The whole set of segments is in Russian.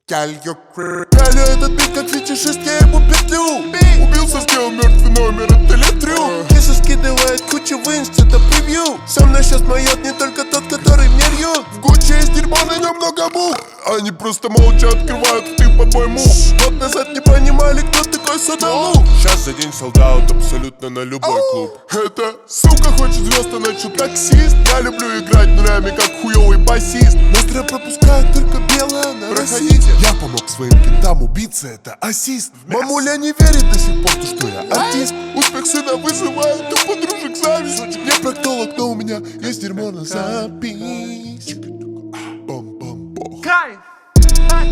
Галя этот бит как фетишист, я ему петлю. Убился, сделал мертвый номер, это летрю. Киса скидывает кучу в инст, это превью. Со мной сейчас моет не только тот, который мне льет. В Гуччи есть дерьмо, на нем много мух. Они просто молча открывают рты под мой мух. Год назад не понимали, кто такой Садалу. Сейчас за день солдат абсолютно на любой клуб. Это сука хочет звезд, она чё таксист. Я люблю играть нулями, как хуёвый басист. Быстро пропускают только белое на Проходите. Я помог своим кентам убиться, это ассист. Мамуля не верит до сих пор, что я артист. Успех сына вызывает у подружек зависть. Я проктолог, но у меня есть дерьмо на запись. Кайф!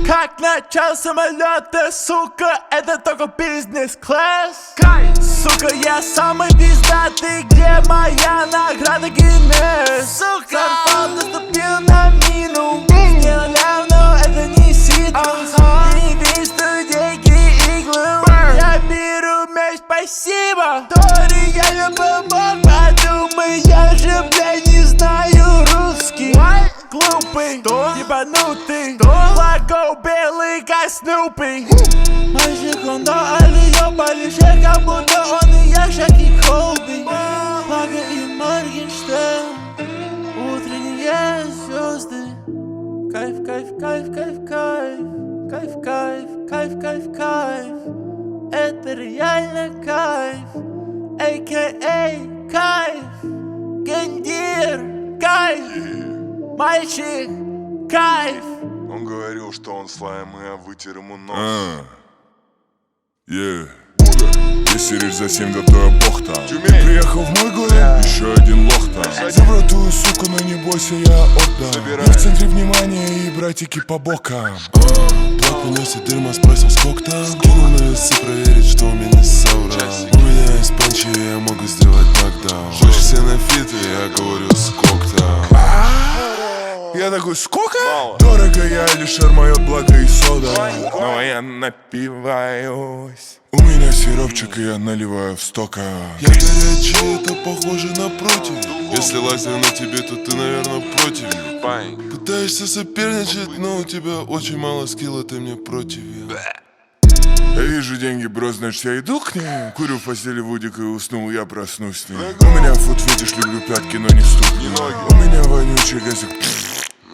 Как начал самолета, сука, это только бизнес-класс. Кайф! Сука, я самый пиздатый, где моя награда Гиннес? Сука! Сорвал, наступил на мину. Сделал но это не ситку. Ты весь студейки иглу. Я беру мяч, спасибо. Тори, я не помог, подумай, я же, блядь, не знаю русский. Глупый, ебанутый, флаго белый, как Снупи. Мальчик, он але ёбали, как будто он и я, Шаки Колби. Флага и Моргенштерн, утренние звезды. Кайф, кайф, кайф, кайф, кайф, кайф, кайф, кайф, кайф, кайф. Это реально кайф, a.k.a. кайф. Гендир, кайф. Мальчик, кайф! Он говорил, что он слайм, и я вытер ему нос. Если речь за 7, да то я бог там. Приехал в мой город, еще один лох там. Забрал твою суку, но не бойся, я отдам. Я в центре внимания и братики по бокам. Плак приносит дерьмо, спросил сколько там. Кинул на весы проверить, что у меня соврал. У меня есть панчи, я могу сделать нокдаун. Хочешь все на фиты, я говорю сколько там. Я такой, сколько? Мало. Дорого, я лишь моет благо и сода. Но я напиваюсь. У меня сиропчик, и я наливаю в стока. Я горячий, это похоже на против. Если лазер на тебе, то ты, наверное, против. Пытаешься соперничать, но у тебя очень мало скилла, ты мне против. Я вижу деньги, бро, значит я иду к ней. Курю в постели вудик и уснул, я проснусь с ней. У меня фут-фетиш, люблю пятки, но не ступни. У меня вонючий газик,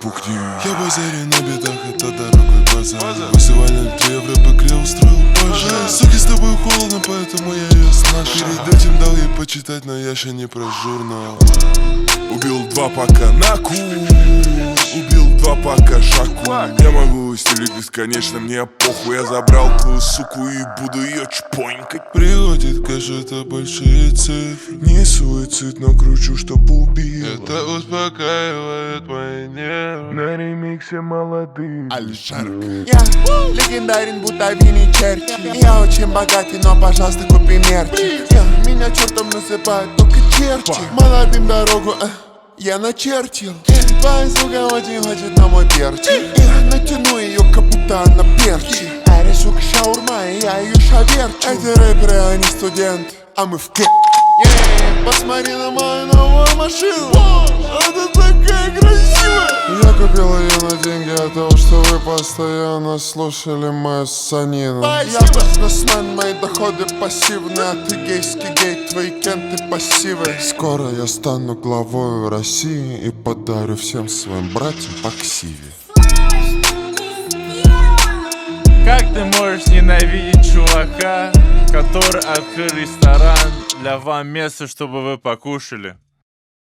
пукни. Я базарю на бедах, это дорогой базар. Вызывали 3 евро, быкре устроил пожар. Суки, с тобой холодно, поэтому я ее сношу. Перед этим дал ей почитать, но я ще не про журнал. Убил 2 пака на ку, убил 2 пака шаку. Я могу стелить бесконечно, мне похуй. Я забрал твою суку и буду ее чпонькать. Приводит, кажется, большие цифры. Не суицид, но кручу, чтоб убил. Это успокаивает мои нервы. На ремиксе молодым Альшарк. Я легендарен, будто Винни Черчилль. Я очень богатый, но, пожалуйста, купи мерчи. Меня чертом называют только черчи. Молодым дорогу я начертил. Твоя сука очень хочет на мой перчик. Я натяну ее, как будто она перчи. Эри, сука, шаурма, и я ее шаверчу. Эти рэперы, они студент, а мы в к. Посмотри на мою новую машину. Она такая красивая. Я купил ее на деньги от того, что вы постоянно слушали мою ссанину. Я бизнесмен, мои доходы пассивные. А ты гейский гей, твои кенты пассивы. Скоро я стану главой России и подарю всем своим братьям по ксиве. Как ты можешь ненавидеть чувака, который открыл ресторан для вам место, чтобы вы покушали?